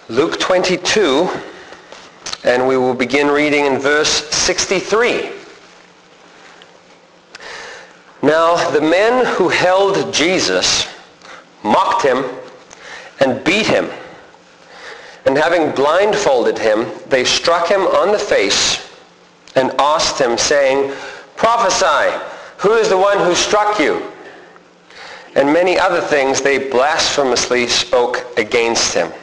Luke 22, and we will begin reading in verse 63. Now the men who held Jesus mocked him and beat him, and having blindfolded him, they struck him on the face and asked him, saying, "Prophesy, who is the one who struck you?" And many other things they blasphemously spoke against him.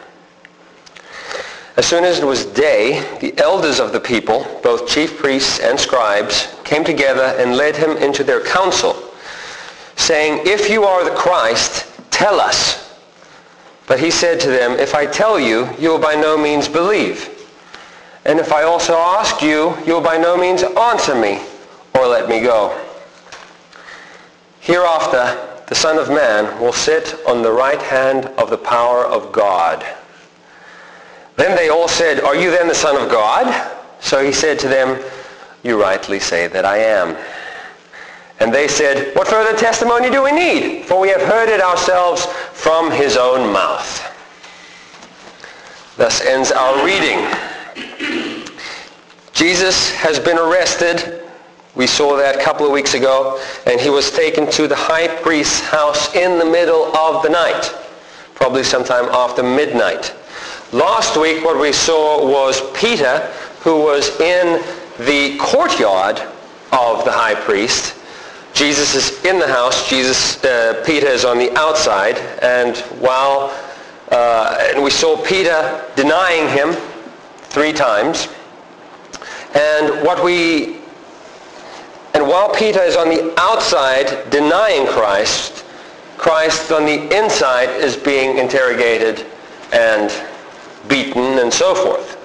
As soon as it was day, the elders of the people, both chief priests and scribes, came together and led him into their council, saying, "If you are the Christ, tell us." But he said to them, "If I tell you, you will by no means believe. And if I also ask you, you will by no means answer me or let me go. Hereafter, the Son of Man will sit on the right hand of the power of God." Then they all said, "Are you then the Son of God?" So he said to them, "You rightly say that I am." And they said, "What further testimony do we need? For we have heard it ourselves from his own mouth." Thus ends our reading. Jesus has been arrested. We saw that a couple of weeks ago. And he was taken to the high priest's house in the middle of the night, probably sometime after midnight. Last week what we saw was Peter, who was in the courtyard of the high priest. Jesus is in the house. Peter is on the outside, and we saw Peter denying him 3 times. And while Peter is on the outside denying Christ, Christ on the inside is being interrogated and beaten and so forth.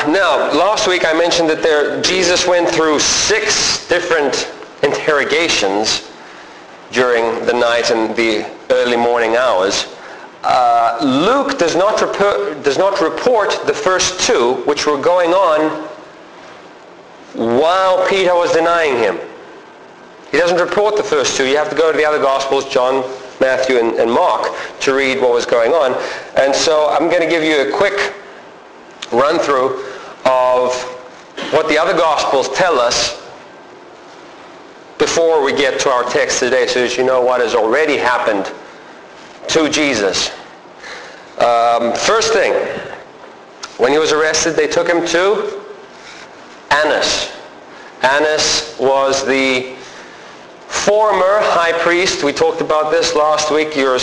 Now, last week I mentioned that Jesus went through 6 different interrogations during the night and the early morning hours. Luke does not report the first 2, which were going on while Peter was denying him. He doesn't report the first 2. You have to go to the other Gospels, John, Matthew, and Mark, to read what was going on. And so I'm going to give you a quick run-through of what the other Gospels tell us before we get to our text today, so that you know what has already happened to Jesus. First thing, when he was arrested, they took him to Annas. Annas was the former high priest. We talked about this last week. You're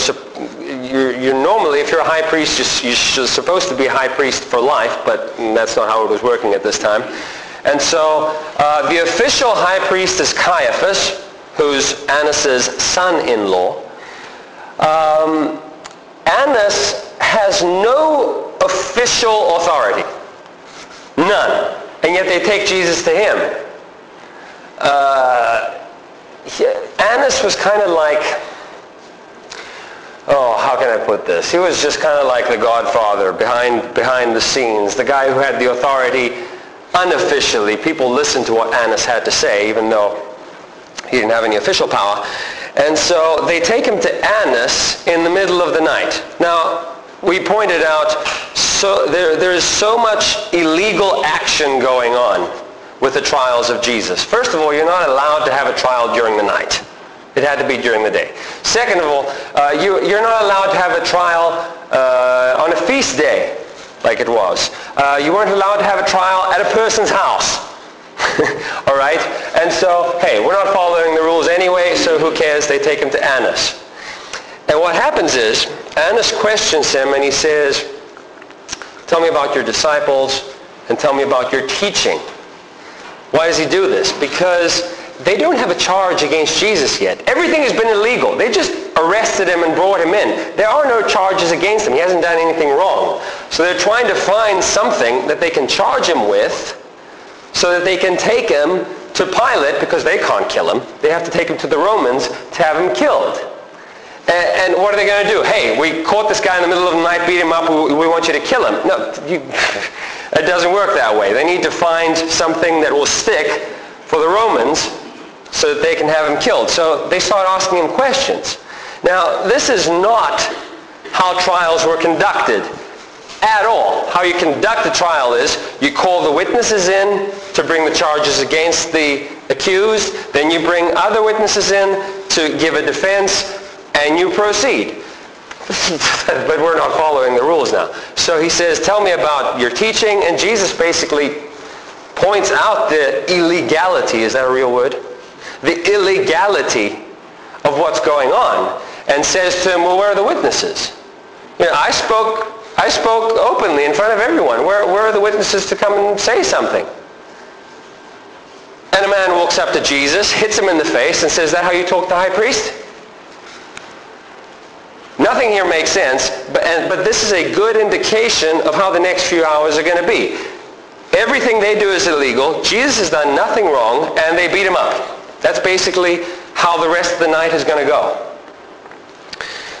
normally, if you're a high priest, you're supposed to be a high priest for life, but that's not how it was working at this time. And so the official high priest is Caiaphas, who's Annas' son-in-law. Annas has no official authority. None. And yet they take Jesus to him. Annas was kind of like, how can I put this? He was just kind of like the godfather behind the scenes, the guy who had the authority unofficially. People listened to what Annas had to say, even though he didn't have any official power. And so they take him to Annas in the middle of the night. Now, we pointed out, there's so much illegal action going on with the trials of Jesus. First of all, you're not allowed to have a trial during the night. It had to be during the day. Second of all, you're not allowed to have a trial on a feast day, like it was. You weren't allowed to have a trial at a person's house. All right? And so, hey, we're not following the rules anyway, so who cares? They take him to Annas. And what happens is, Annas questions him and he says, "Tell me about your disciples and tell me about your teaching." Why does he do this? Because they don't have a charge against Jesus yet. Everything has been illegal. They just arrested him and brought him in. There are no charges against him. He hasn't done anything wrong. So they're trying to find something that they can charge him with so that they can take him to Pilate, because they can't kill him. They have to take him to the Romans to have him killed. And what are they going to do? Hey, we caught this guy in the middle of the night, beat him up, we want you to kill him. No, it doesn't work that way. They need to find something that will stick for the Romans so that they can have him killed. So they start asking him questions. Now, this is not how trials were conducted at all. How you conduct a trial is you call the witnesses in to bring the charges against the accused, then you bring other witnesses in to give a defense, and you proceed. But we're not following the rules now. So he says, tell me about your teaching, and Jesus basically points out the illegality, is that a real word? The illegality of what's going on, and says to him, well, where are the witnesses? I spoke openly in front of everyone. Where are the witnesses to come and say something? And a man walks up to Jesus, hits him in the face, and says, is that how you talk to the high priest? Nothing here makes sense, but this is a good indication of how the next few hours are going to be. Everything they do is illegal. Jesus has done nothing wrong, and they beat him up. That's basically how the rest of the night is going to go.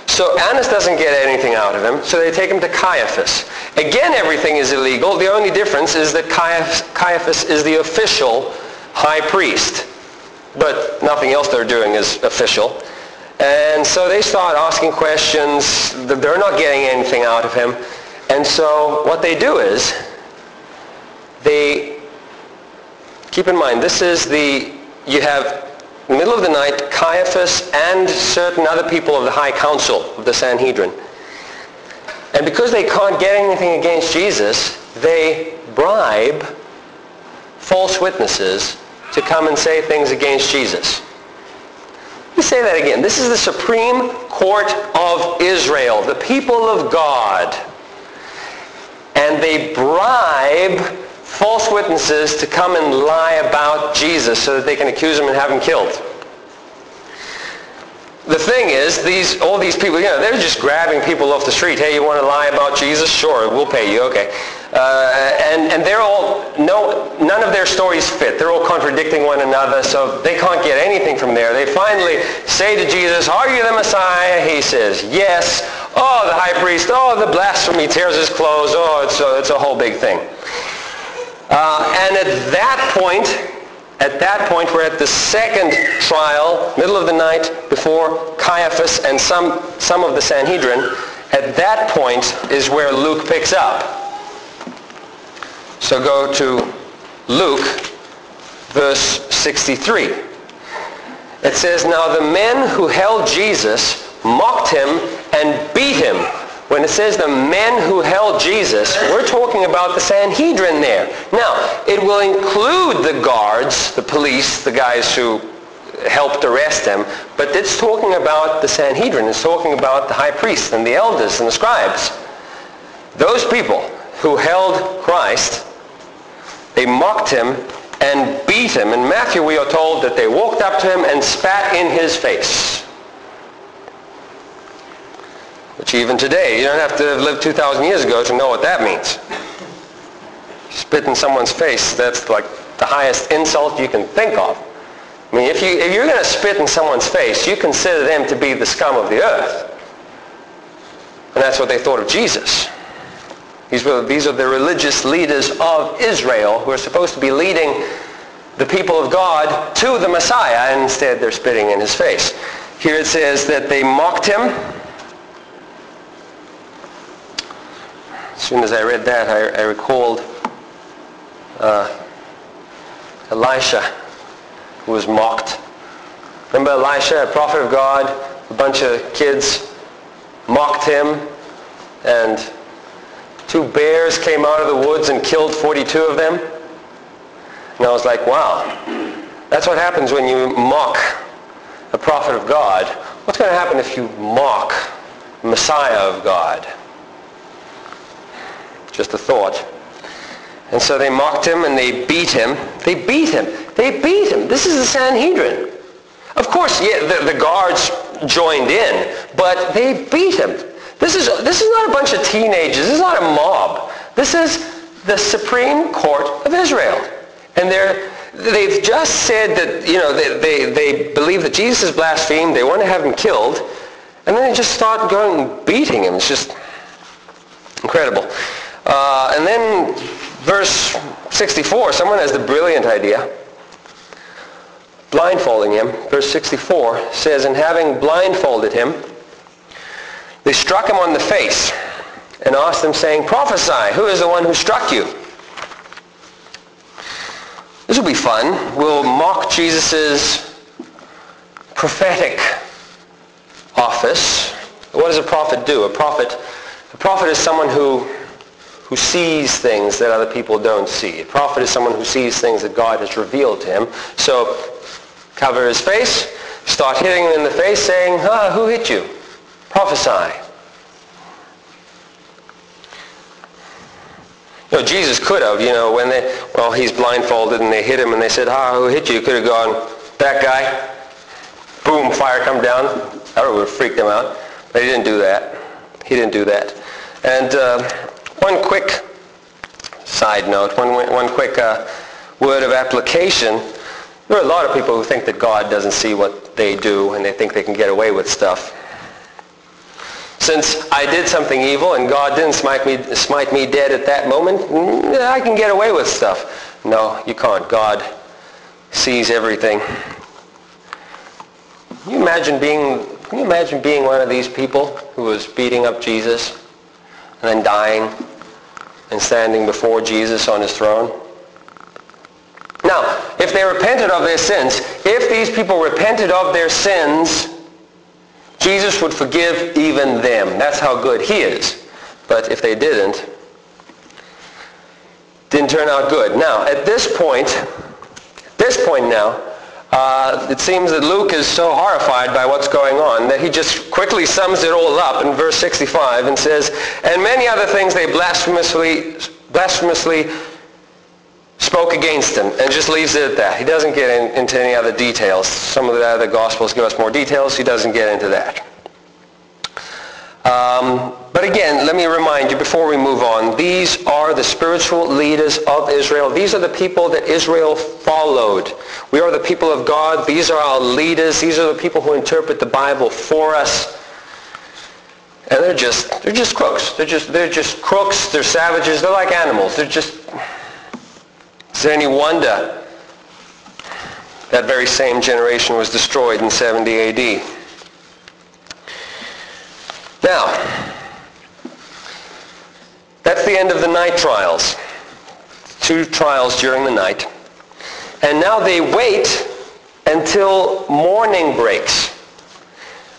So Annas doesn't get anything out of him, so they take him to Caiaphas. Again, everything is illegal. The only difference is that Caiaphas is the official high priest. But nothing else they're doing is official. And so they start asking questions. They're not getting anything out of him. And so what they do is, keep in mind, you have middle of the night, Caiaphas and certain other people of the high council of the Sanhedrin. And because they can't get anything against Jesus, they bribe false witnesses to come and say things against Jesus. Let me say that again. This is the Supreme Court of Israel, the people of God. And they bribe false witnesses to come and lie about Jesus so that they can accuse him and have him killed. The thing is, all these people, they're just grabbing people off the street. Hey, you want to lie about Jesus? Sure, we'll pay you. Okay. And they're all, none of their stories fit. They're all contradicting one another, so they can't get anything from there. They finally say to Jesus, are you the Messiah? He says, yes. Oh, the high priest, the blasphemy, tears his clothes. It's a whole big thing. And at that point, we're at the second trial, middle of the night, before Caiaphas and some of the Sanhedrin. At that point is where Luke picks up. So go to Luke, verse 63. It says, now the men who held Jesus mocked him and beat him. When it says the men who held Jesus, we're talking about the Sanhedrin there. Now, it will include the guards, the police, the guys who helped arrest him, but it's talking about the Sanhedrin. It's talking about the high priests and the elders and the scribes. Those people who held Christ, they mocked him and beat him. In Matthew, we are told that they walked up to him and spat in his face. Which even today, you don't have to have lived 2,000 years ago to know what that means. Spit in someone's face, that's like the highest insult you can think of. I mean, if you're going to spit in someone's face, you consider them to be the scum of the earth. And that's what they thought of Jesus. These are the religious leaders of Israel who are supposed to be leading the people of God to the Messiah, and instead they're spitting in his face. Here it says that they mocked him. As soon as I read that, I recalled Elisha, who was mocked. Remember Elisha, a prophet of God? A bunch of kids mocked him, and 2 bears came out of the woods and killed 42 of them. And I was like, wow, that's what happens when you mock a prophet of God. What's going to happen if you mock the Messiah of God? Just a thought. And so they mocked him and they beat him. They beat him. They beat him. This is the Sanhedrin. Of course, yeah, the guards joined in, but they beat him. This is not a bunch of teenagers. This is not a mob. This is the Supreme Court of Israel. And they've just said that, they believe that Jesus is blasphemed. They want to have him killed. And then they just start going and beating him. It's just incredible. And then verse 64, someone has the brilliant idea. Blindfolding him. Verse 64 says, and having blindfolded him, They struck him on the face and asked him, saying, "Prophesy, who is the one who struck you?" This will be fun. We'll mock Jesus' prophetic office. What does a prophet do? A prophet is someone who sees things that other people don't see. A prophet is someone who sees things that God has revealed to him. So cover his face, start hitting him in the face, saying, "Who hit you? Prophesy." Jesus could have, when he's blindfolded and they hit him and they said, "Who hit you?" He could have gone, "That guy." Boom, fire come down. That would have freaked him out. But he didn't do that. He didn't do that. And one quick side note, one quick word of application. There are a lot of people who think that God doesn't see what they do and they think they can get away with stuff. Since I did something evil and God didn't smite me dead at that moment, I can get away with stuff. No, you can't. God sees everything. Can you imagine being one of these people who was beating up Jesus and then dying and standing before Jesus on his throne? Now, if they repented of their sins, if these people repented of their sins, Jesus would forgive even them. That's how good he is. But if they didn't turn out good. Now, at this point now, it seems that Luke is so horrified by what's going on that he just quickly sums it all up in verse 65 and says, "And many other things they blasphemously spoke against him," and just leaves it at that. He doesn't get into any other details. Some of the other Gospels give us more details. He doesn't get into that. But again, let me remind you before we move on, these are the spiritual leaders of Israel. These are the people that Israel followed. We are the people of God. These are our leaders. These are the people who interpret the Bible for us. And they're just crooks. They're just crooks. They're savages. They're like animals. Is there any wonder that very same generation was destroyed in 70 AD? Now, that's the end of the night trials. 2 trials during the night. And now they wait until morning breaks.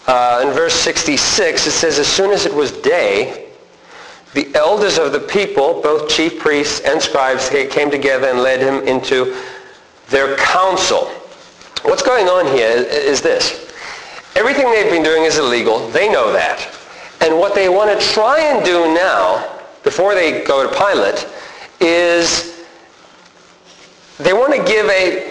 In verse 66, it says, "As soon as it was day, the elders of the people, both chief priests and scribes, came together and led him into their council." What's going on here is this. Everything they've been doing is illegal. They know that. And what they want to try and do now, before they go to Pilate, is they want to give a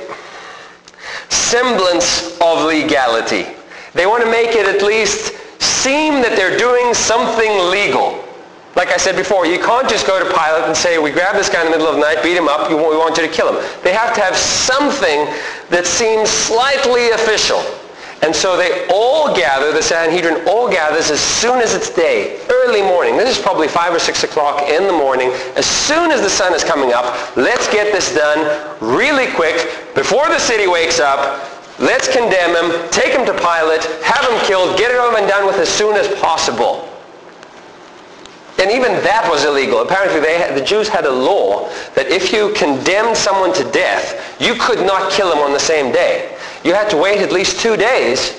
semblance of legality. They want to make it at least seem that they're doing something legal. Like I said before, you can't just go to Pilate and say, "We grab this guy in the middle of the night, beat him up, we want you to kill him." They have to have something that seems slightly official. And so they all gather, the Sanhedrin all gathers as soon as it's day, early morning. This is probably 5 or 6 o'clock in the morning. As soon as the sun is coming up, let's get this done really quick before the city wakes up. Let's condemn him, take him to Pilate, have him killed, get it over and done with as soon as possible. And even that was illegal. Apparently the Jews had a law that if you condemned someone to death, you could not kill him on the same day. You had to wait at least 2 days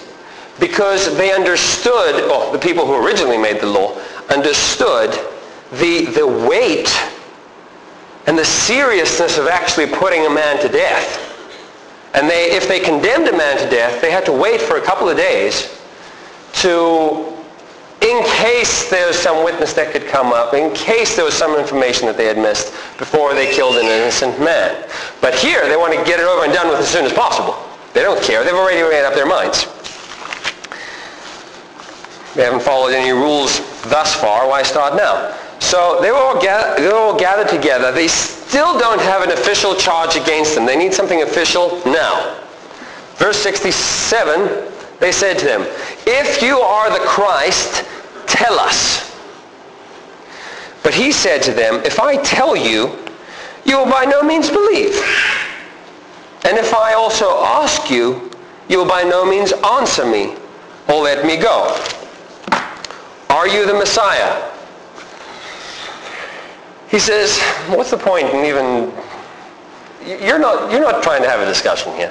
because they understood, or the people who originally made the law, understood the weight and the seriousness of actually putting a man to death. And if they condemned a man to death, they had to wait for a couple of days in case there was some witness that could come up, in case there was some information that they had missed before they killed an innocent man. But here, they want to get it over and done with as soon as possible. They don't care. They've already made up their minds. They haven't followed any rules thus far. Why start now? So they're all gathered together. They still don't have an official charge against them. They need something official now. Verse 67, they said to him, "If you are the Christ, tell us." But he said to them, "If I tell you, you will by no means believe. And if I also ask you, you will by no means answer me or let me go. are you the Messiah? He says, what's the point in even, you're not trying to have a discussion here.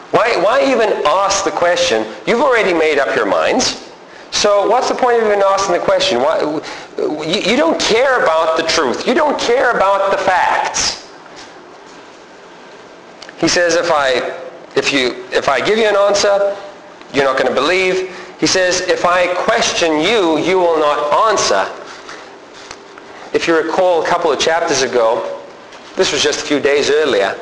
Why even ask the question? You've already made up your minds. So what's the point of even asking the question? You don't care about the truth. You don't care about the facts. He says, if I give you an answer, you're not going to believe. He says, if I question you, you will not answer. If you recall a couple of chapters ago, this was just a few days earlier,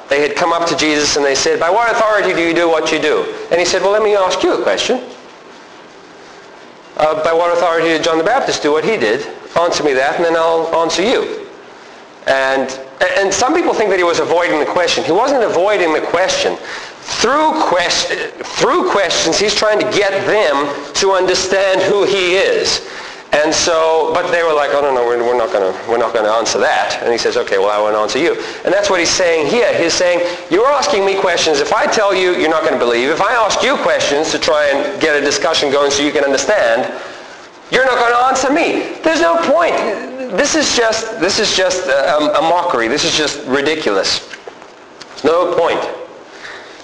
they had come up to Jesus and they said, by what authority do you do what you do? And he said, well, let me ask you a question. By what authority did John the Baptist do what he did? Answer me that, and then I'll answer you. And some people think that he was avoiding the question. He wasn't avoiding the question. Through questions, he's trying to get them to understand who he is. And so, but they were like, oh no, we're not going to answer that. And he says, okay, well, I won't answer you. And that's what he's saying here. He's saying, you're asking me questions. If I tell you, you're not going to believe. If I ask you questions to try and get a discussion going so you can understand, you're not going to answer me. There's no point. This is just a mockery. This is just ridiculous. There's no point.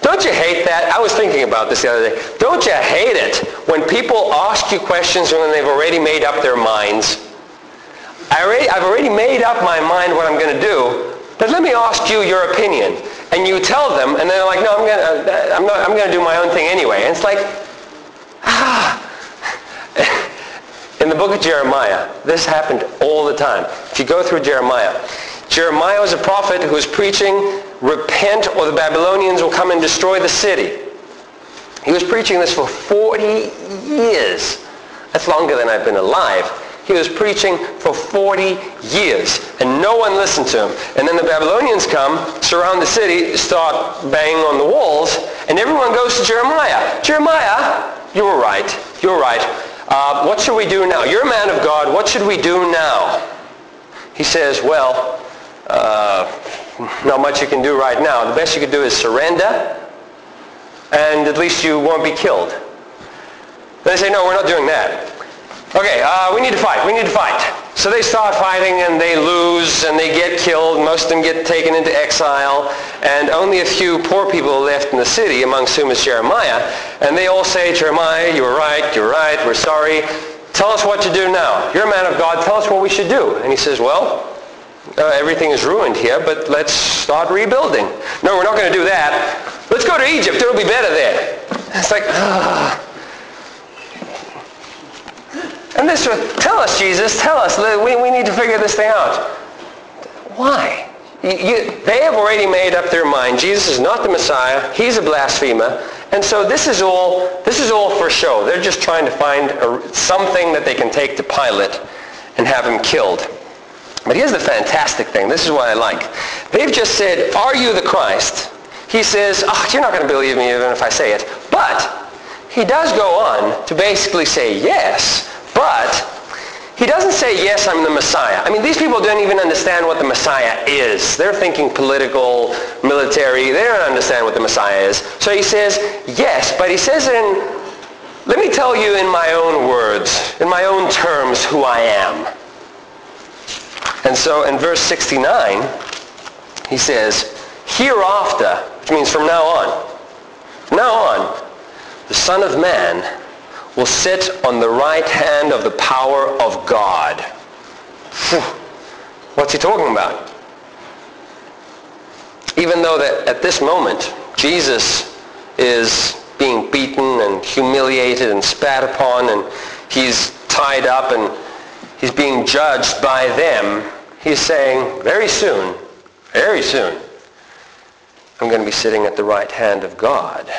Don't you hate that? I was thinking about this the other day. Don't you hate it when people ask you questions when they've already made up their minds? I've already made up my mind what I'm going to do, but let me ask you your opinion. And you tell them, and they're like, no, I'm going to do my own thing anyway. And it's like, In the book of Jeremiah, this happened all the time. If you go through Jeremiah was a prophet who was preaching, repent or the Babylonians will come and destroy the city. He was preaching this for 40 years. That's longer than I've been alive. He was preaching for 40 years, and no one listened to him. And then the Babylonians come, surround the city, start banging on the walls, and everyone goes to Jeremiah. Jeremiah, you were right. You're right. What should we do now? You're a man of God. What should we do now? He says, well, not much you can do right now. The best you can do is surrender, and at least you won't be killed. They say, no, we're not doing that. Okay, we need to fight. We need to fight. So they start fighting, and they lose, and they get killed. Most of them get taken into exile, and only a few poor people are left in the city, amongst whom is Jeremiah. And they all say, Jeremiah, you were right, we're sorry. Tell us what to do now. You're a man of God. Tell us what we should do. And he says, well, everything is ruined here, but let's start rebuilding. No, we're not going to do that. Let's go to Egypt. It'll be better there. It's like, And this was, tell us, Jesus, tell us. We need to figure this thing out. Why? They have already made up their mind. Jesus is not the Messiah. He's a blasphemer. And so this is all for show. They're just trying to find something that they can take to Pilate and have him killed. But here's the fantastic thing. This is what I like. They've just said, are you the Christ? He says, you're not going to believe me even if I say it. But he does go on to basically say yes, but he doesn't say, yes, I'm the Messiah. I mean, these people don't even understand what the Messiah is. They're thinking political, military. They don't understand what the Messiah is. So he says, yes, but he says let me tell you in my own words, in my own terms, who I am. And so in verse 69, he says, hereafter, which means from now on, the Son of Man will sit on the right hand of the power of God. What's he talking about? Even though that at this moment, Jesus is being beaten and humiliated and spat upon, and he's tied up and he's being judged by them, he's saying, very soon, I'm going to be sitting at the right hand of God.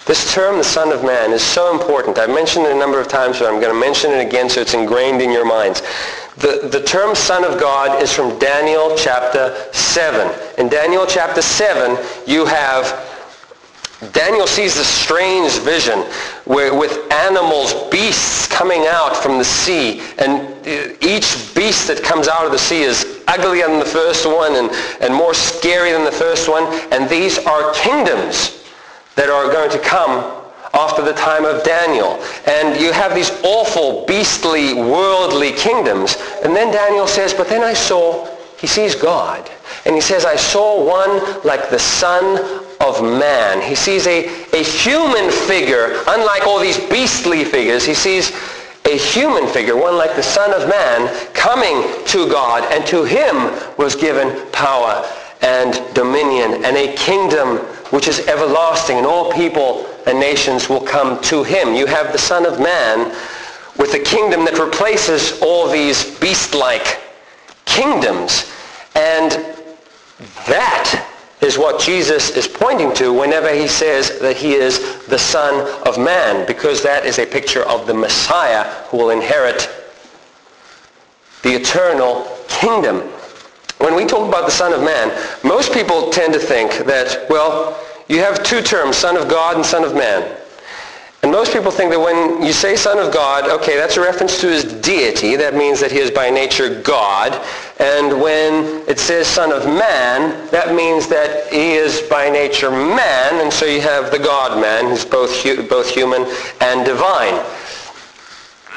This term, the Son of Man, is so important. I've mentioned it a number of times, but I'm going to mention it again so it's ingrained in your minds. The term Son of God is from Daniel chapter 7. In Daniel chapter 7, Daniel sees this strange vision with animals, beasts coming out from the sea, and each beast that comes out of the sea is uglier than the first one and more scary than the first one, and these are kingdoms that are going to come after the time of Daniel. And you have these awful, beastly, worldly kingdoms. And then Daniel says, but then he sees God. And he says, I saw one like the Son of Man. He sees a human figure, unlike all these beastly figures. He sees a human figure, one like the Son of Man, coming to God, and to him was given power and dominion and a kingdom which is everlasting, and all people and nations will come to him. You have the Son of Man with a kingdom that replaces all these beast-like kingdoms. And that is what Jesus is pointing to whenever he says that he is the Son of Man, because that is a picture of the Messiah who will inherit the eternal kingdom. When we talk about the Son of Man, most people tend to think that, well, you have two terms, Son of God and Son of Man. And most people think that when you say Son of God, okay, that's a reference to his deity. That means that he is by nature God. And when it says Son of Man, that means that he is by nature man. And so you have the God-man, who's both human and divine.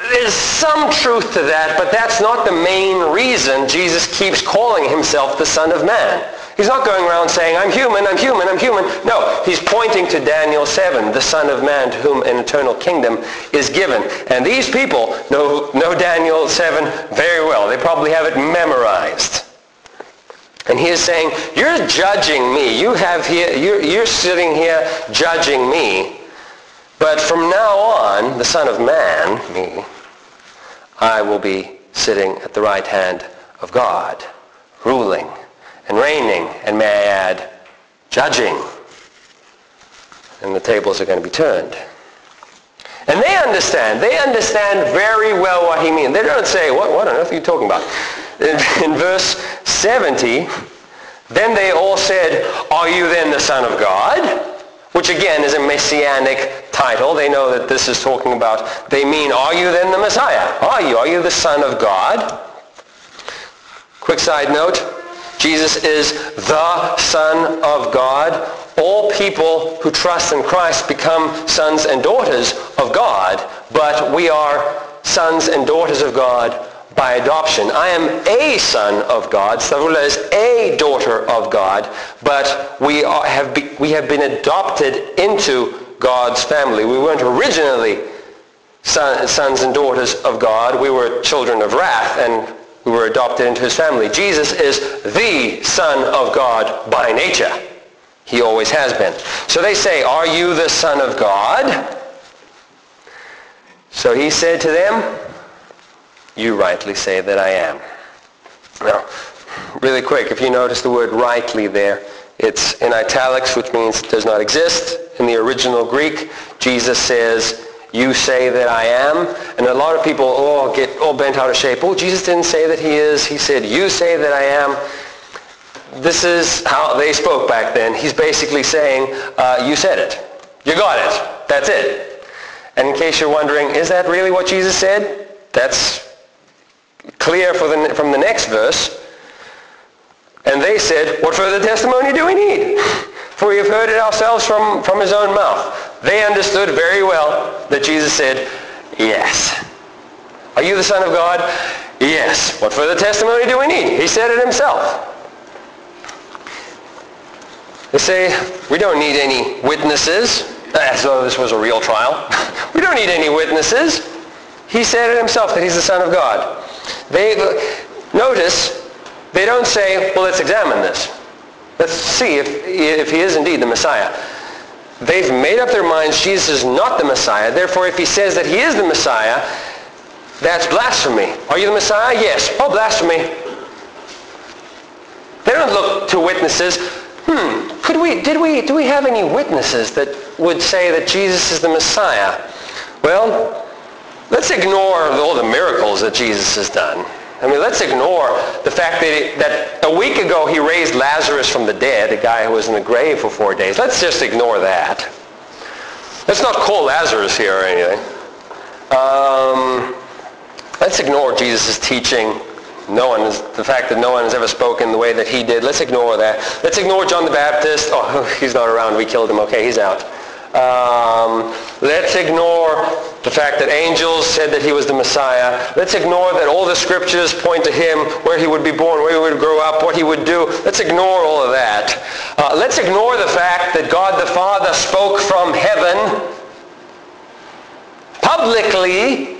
There's some truth to that, but that's not the main reason Jesus keeps calling himself the Son of Man. He's not going around saying, I'm human, I'm human, I'm human. No, he's pointing to Daniel 7, the Son of Man to whom an eternal kingdom is given. And these people know Daniel 7 very well. They probably have it memorized. And he is saying, you're judging me. You're sitting here judging me. But from now on, the Son of Man, me, I will be sitting at the right hand of God, ruling and reigning, and may I add, judging. And the tables are going to be turned. And they understand very well what he means. They don't say, what on earth are you talking about? In verse 70, then they all said, are you then the Son of God? Which again is a messianic title. They know that this is talking about, they mean, are you then the Messiah? Are you the Son of God? Quick side note, Jesus is the Son of God. All people who trust in Christ become sons and daughters of God, but we are sons and daughters of God by adoption. I am a son of God. Savula is a daughter of God, but we have been adopted into God's family. We weren't originally sons and daughters of God. We were children of wrath, and we were adopted into his family. Jesus is the Son of God by nature. He always has been. So they say, are you the Son of God? So he said to them, you rightly say that I am. Now, really quick, if you notice the word rightly there, it's in italics, which means it does not exist. In the original Greek, Jesus says, you say that I am. And a lot of people get all bent out of shape. Oh, Jesus didn't say that he is. He said, you say that I am. This is how they spoke back then. He's basically saying, you said it. You got it. That's it. And in case you're wondering, is that really what Jesus said? That's clear from the next verse. And they said, what further testimony do we need? For we have heard it ourselves from his own mouth. They understood very well that Jesus said, yes. Are you the Son of God? Yes. What further testimony do we need? He said it himself. They say, we don't need any witnesses. As though this was a real trial. We don't need any witnesses. He said it himself that he's the Son of God. Notice, they don't say, well, let's examine this. Let's see if he is indeed the Messiah. They've made up their minds Jesus is not the Messiah. Therefore, if he says that he is the Messiah, that's blasphemy. Are you the Messiah? Yes. Oh, blasphemy. They don't look to witnesses. Do we have any witnesses that would say that Jesus is the Messiah? Well, let's ignore all the miracles that Jesus has done. I mean, let's ignore the fact that a week ago he raised Lazarus from the dead, a guy who was in the grave for 4 days. Let's just ignore that. Let's not call Lazarus here or anything. Let's ignore Jesus' teaching. The fact that no one has ever spoken the way that he did. Let's ignore that. Let's ignore John the Baptist. Oh, he's not around. We killed him. Okay, he's out. Let's ignore the fact that angels said that he was the Messiah. Let's ignore that all the scriptures point to him, where he would be born, where he would grow up, what he would do. Let's ignore all of that. Let's ignore the fact that God the Father spoke from heaven publicly.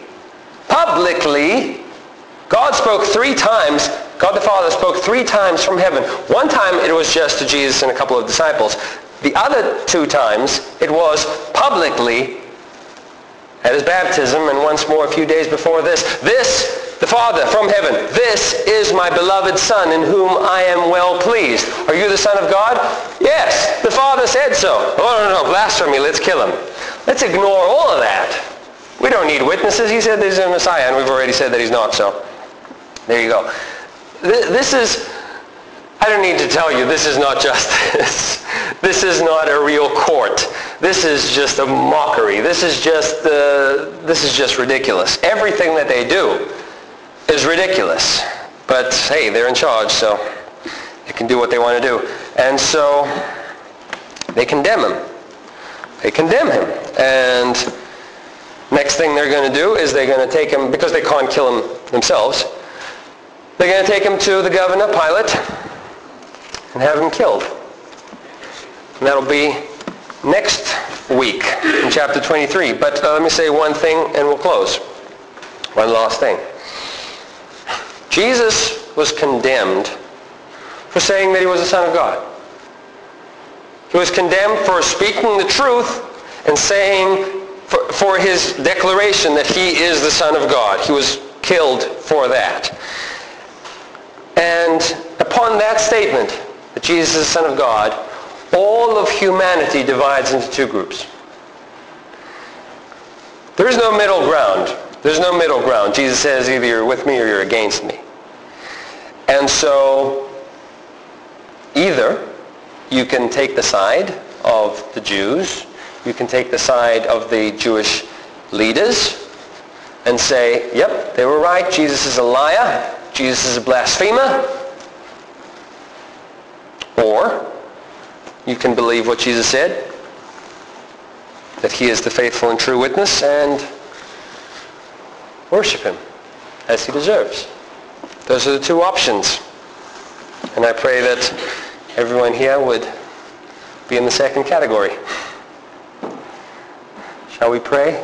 God spoke 3 times. God the Father spoke 3 times from heaven. One time it was just to Jesus and a couple of disciples. The other 2 times it was publicly at his baptism, and once more a few days before this. This, the Father from heaven, this is my beloved Son in whom I am well pleased. Are you the Son of God? Yes, the Father said so. Oh, no, blasphemy, let's kill him. Let's ignore all of that. We don't need witnesses. He said that he's a Messiah, and we've already said that he's not, so there you go. This is, I don't need to tell you, this is not justice. This is not a real court. This is just a mockery. This is just ridiculous. Everything that they do is ridiculous. But hey, they're in charge, so they can do what they want to do. And so they condemn him. They condemn him. And next thing they're going to do is they're going to take him, because they can't kill him themselves, they're going to take him to the governor, Pilate, and have him killed. And that'll be next week in chapter 23. But let me say one thing and we'll close. One last thing. Jesus was condemned for saying that he was the Son of God. He was condemned for speaking the truth and saying, for his declaration that he is the Son of God. He was killed for that. And upon that statement, that Jesus is the Son of God, all of humanity divides into 2 groups. There is no middle ground. There's no middle ground. Jesus says either you're with me or you're against me. And so either you can take the side of the Jews, you can take the side of the Jewish leaders and say, yep, they were right, Jesus is a liar, Jesus is a blasphemer. Or you can believe what Jesus said, that he is the faithful and true witness, and worship him as he deserves. Those are the 2 options. And I pray that everyone here would be in the second category. Shall we pray?